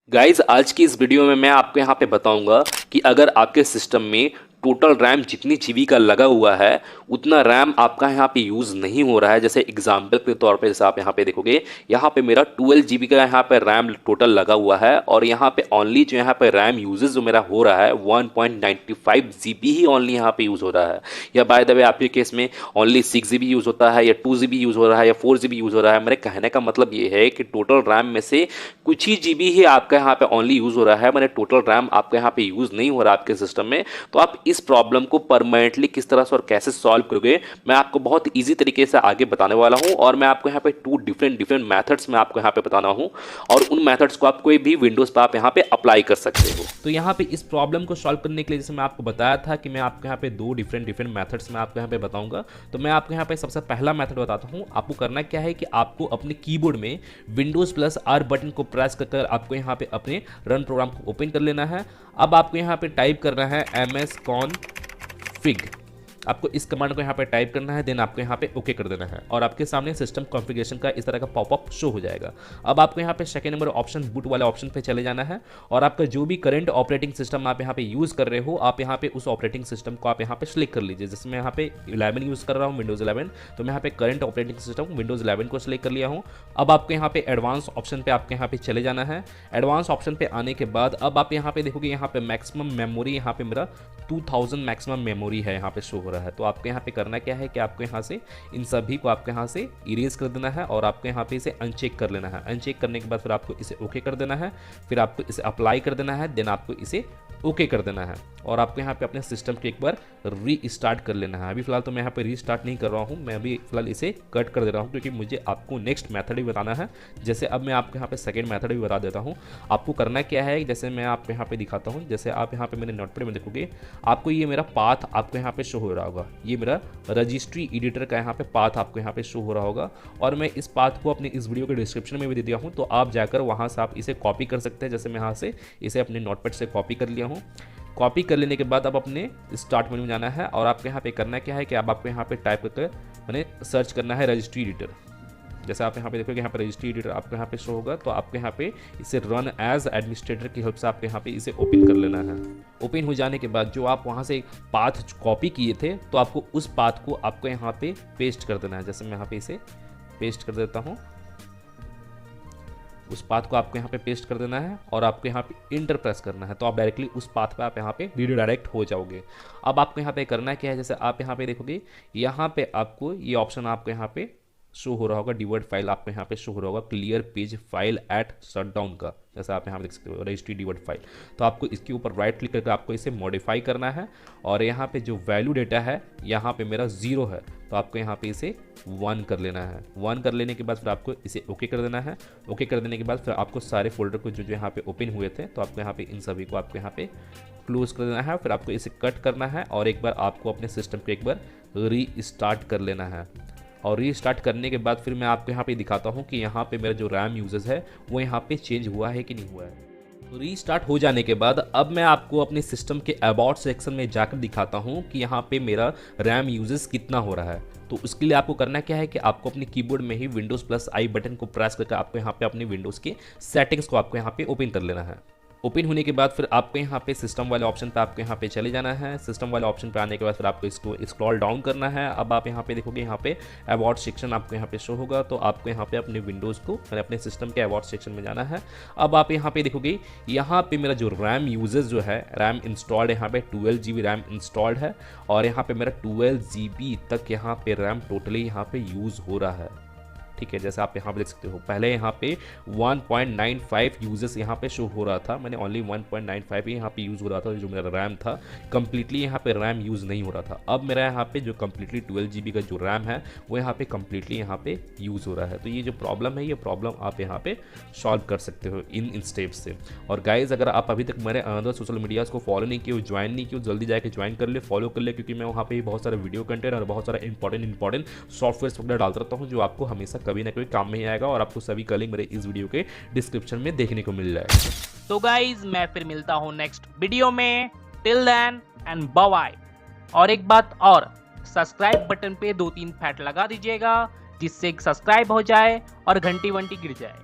Guys आज की इस वीडियो में मैं आपको यहाँ पे बताऊंगा कि अगर आपके सिस्टम में टोटल रैम जितनी जीबी का लगा हुआ है उतना रैम आपका यहाँ पे यूज़ नहीं हो रहा है। जैसे एग्जांपल के तौर पे जैसे आप यहाँ पे देखोगे, यहाँ पे मेरा 12 जीबी का यहाँ पे रैम टोटल लगा हुआ है और यहाँ पे ओनली जो यहाँ पे रैम यूजेस जो मेरा हो रहा है 1.95 जीबी ही ओनली यहाँ पे यूज़ हो रहा है। या बाय द वे आपके केस में ओनली 6 जीबी यूज़ होता है या 2 जीबी यूज़ हो रहा है या 4 जीबी यूज़ हो रहा है। मेरे कहने का मतलब ये है कि टोटल रैम में से कुछ ही जीबी ही आपका यहाँ पे ओनली यूज़ हो रहा है, मैंने टोटल रैम आपके यहाँ पे यूज़ नहीं हो रहा आपके सिस्टम में। तो आप इस प्रॉब्लम को परमानेंटली किस तरह से और कैसे सॉल्व करोगे मैं आपको बहुत इजी तरीके से आगे बताने वाला हूं। और मैं आपको यहाँ पे टू डिफरेंट मेथड्स में आपको यहाँ पे बताना हूं और उन मेथड्स को आप कोई भी विंडोज पर आप यहाँ पे अप्लाई कर सकते हो। तो यहाँ पे इस प्रॉब्लम को सॉल्व करने के लिए जैसे मैं आपको बताया था कि मैं आपको यहाँ पे दो डिफरेंट मेथड्स में आपको यहाँ पे बताऊंगा। तो मैं आपको यहाँ पे सबसे पहला मेथड बताता हूँ। आपको करना क्या है कि आपको अपने कीबोर्ड में विंडोज प्लस आर बटन को प्रेस कर आपको यहाँ पे अपने रन प्रोग्राम को ओपन कर लेना है। अब आपको यहाँ पे टाइप करना है msconfig। आपको इस कमांड को यहाँ पे टाइप करना है, देन आपको यहाँ पे ओके कर देना है और आपके सामने सिस्टम कॉन्फ़िगरेशन का इस तरह का पॉपअप शो हो जाएगा। अब आपको यहाँ पे सेकंड नंबर ऑप्शन बूट वाले ऑप्शन पे चले जाना है और आपका जो भी करंट ऑपरेटिंग सिस्टम आप यहाँ पे यूज़ कर रहे हो, आप यहाँ पे उस ऑपरेटिंग सिस्टम को आप यहाँ पे सिलेक्ट कर लीजिए। जैसे मैं यहाँ पे 11 यूज़ कर रहा हूँ, विंडोज़ 11, तो मैं यहाँ पे करंट ऑपरेटिंग सिस्टम विंडोज़ 11 को सिलेक्ट कर लिया हूँ। अब आपको यहाँ पे एडवांस ऑप्शन पे आपके यहाँ पे चले जाना है। एडवांस ऑप्शन पे आने के बाद अब आप यहाँ पे देखोगे, यहाँ पे मैक्सिमम मेमोरी यहाँ पे मेरा 2000 मैक्सिमम मेमोरी है यहाँ पे शो हो रहा है। तो आपको यहाँ पे करना क्या है कि आपको यहाँ से इन सभी को आपको यहाँ से इरेज कर देना है और आपको यहाँ पे इसे अनचेक कर लेना है। अनचेक करने के बाद फिर आपको इसे ओके कर देना है, फिर आपको इसे अप्लाई कर देना है, देन आपको इसे ओके कर देना है और आपको यहाँ पे अपने सिस्टम को एक बार रीस्टार्ट कर लेना है। अभी फिलहाल तो मैं यहाँ पे रीस्टार्ट नहीं कर रहा हूँ, मैं अभी फिलहाल इसे कट कर दे रहा हूँ क्योंकि मुझे आपको नेक्स्ट मेथड भी बताना है। जैसे अब मैं आपको यहाँ पे सेकंड मेथड भी बता देता हूँ। आपको करना क्या है, जैसे मैं आपको यहाँ पे दिखाता हूँ। जैसे आप यहाँ पे मेरे नोटपैड में देखोगे, आपको ये मेरा पाथ आपको यहाँ पे शो हो रहा होगा। ये मेरा रजिस्ट्री एडिटर का यहाँ पे पाथ आपको यहाँ पे शो हो रहा होगा और मैं इस पाथ को अपने इस वीडियो के डिस्क्रिप्शन में भी दे दिया हूँ, तो आप जाकर वहाँ से आप इसे कॉपी कर सकते हैं। जैसे मैं यहाँ से इसे अपने नोटपैड से कॉपी कर लिया हूँ। कॉपी कर लेने के बाद अब अपने स्टार्ट मेन्यू में जाना है और आपको यहाँ पे करना क्या है कि अब आपको यहाँ पे टाइप करके मैंने सर्च करना है रजिस्ट्री एडिटर। जैसे आप यहाँ पे देखोगे, यहाँ पे रजिस्ट्री एडिटर आपको यहाँ पे शो होगा, तो आपको यहाँ पे इसे रन एज एडमिनिस्ट्रेटर की हेल्प से आपको यहाँ पे इसे ओपन कर लेना है। ओपन हो जाने के बाद जो आप वहाँ से पाथ कॉपी किए थे, तो आपको उस पाथ को आपको यहाँ पे पेस्ट कर देना है। जैसे मैं यहाँ पे इसे पेस्ट कर देता हूँ, उस पाथ को आपको यहाँ पे पेस्ट कर देना है और आपको यहाँ पे इंटर प्रेस करना है, तो आप डायरेक्टली उस पाथ पे आप यहाँ पे रीडायरेक्ट हो जाओगे। अब आपको यहाँ पे करना क्या है, जैसे आप यहाँ पे देखोगे, यहाँ पे आपको ये ऑप्शन आपको यहाँ पे शो हो रहा होगा, डिवर्ट फाइल आपको यहाँ पे शो हो रहा होगा, clear page file eight shutdown का। जैसे आप यहाँ पे देख सकते हो रजिस्ट्री डिवर्ट फाइल, तो आपको इसके ऊपर राइट क्लिक करके आपको इसे मॉडिफाई करना है और यहाँ पे जो वैल्यू डेटा है यहाँ पे मेरा 0 है, तो आपको यहाँ पे इसे 1 कर लेना है। 1 कर लेने के बाद फिर आपको इसे ओके कर देना है। ओके कर देने के बाद फिर आपको सारे फोल्डर को जो यहाँ पे ओपन हुए थे, तो आपको यहाँ पे इन सभी को आपको यहाँ पे क्लोज कर देना है। फिर आपको इसे कट करना है और एक बार आपको अपने सिस्टम को एक बार रीस्टार्ट कर लेना है और रीस्टार्ट करने के बाद फिर मैं आपको यहाँ पे दिखाता हूँ कि यहाँ पे मेरा जो रैम यूजेस है वो यहाँ पे चेंज हुआ है कि नहीं हुआ है। तो रीस्टार्ट हो जाने के बाद अब मैं आपको अपने सिस्टम के अबाउट सेक्शन में जाकर दिखाता हूँ कि यहाँ पे मेरा रैम यूजेस कितना हो रहा है। तो उसके लिए आपको करना क्या है कि आपको अपने कीबोर्ड में ही विंडोज़ प्लस आई बटन को प्रेस करके आपको यहाँ पे अपने विंडोज़ के सेटिंग्स को आपको यहाँ पे ओपन कर लेना है। ओपन होने के बाद फिर आपको यहाँ पे सिस्टम वाले ऑप्शन पे आपको यहाँ पे चले जाना है। सिस्टम वाले ऑप्शन पे आने के बाद फिर आपको इसको स्क्रॉल डाउन करना है। अब आप यहाँ पे देखोगे, यहाँ पे अबाउट सेक्शन आपको यहाँ पे शो होगा, तो आपको यहाँ पे अपने विंडोज़ को मैंने अपने सिस्टम के अबाउट सेक्शन में जाना है। अब आप यहाँ पे देखोगे, यहाँ पे मेरा जो रैम यूजेस जो है, रैम इंस्टॉल्ड यहाँ पे 12 GB रैम इंस्टॉल्ड है और यहाँ पे मेरा 12 GB तक यहाँ पे रैम टोटली यहाँ पे यूज़ हो रहा है। ठीक है, जैसे आप यहाँ पे देख सकते हो, पहले यहाँ पे 1.95 यूजेस यहाँ पे शो हो रहा था, मैंने ओनली 1.95 ही यहाँ पे यूज़ हो रहा था। जो मेरा रैम था कम्प्लीटली यहाँ पे रैम यूज़ नहीं हो रहा था। अब मेरा यहाँ पे जो कम्प्लीटली 12 GB का जो रैम है वो यहाँ पे कम्प्लीटली यहाँ पे यूज़ हो रहा है। तो ये जो प्रॉब्लम है, ये प्रॉब्लम आप यहाँ पे सॉल्व कर सकते हो इन स्टेप्स से। और गाइज, अगर आप अभी तक मेरे अदर सोशल मीडियाज़ को फॉलो नहीं किए, ज्वाइन नहीं किए, जल्दी जाकर ज्वाइन कर ले, फॉलो कर ले, क्योंकि मैं वहाँ पे बहुत सारा वीडियो कंटेंट और बहुत सारा इंपॉर्टेंट सॉफ्टवेयर वगैरह डालता रहता हूँ जो आपको हमेशा कभी ना कभी काम में ही आएगा और आपको सभी का लिंक मेरे इस वीडियो के डिस्क्रिप्शन में देखने को मिल जाएगा। तो गाइज, मैं फिर मिलता हूँ नेक्स्ट वीडियो में। Till then and bye bye. और एक बात और, सब्सक्राइब बटन पे 2-3 फैट लगा दीजिएगा जिससे सब्सक्राइब हो जाए और घंटी वंटी गिर जाए।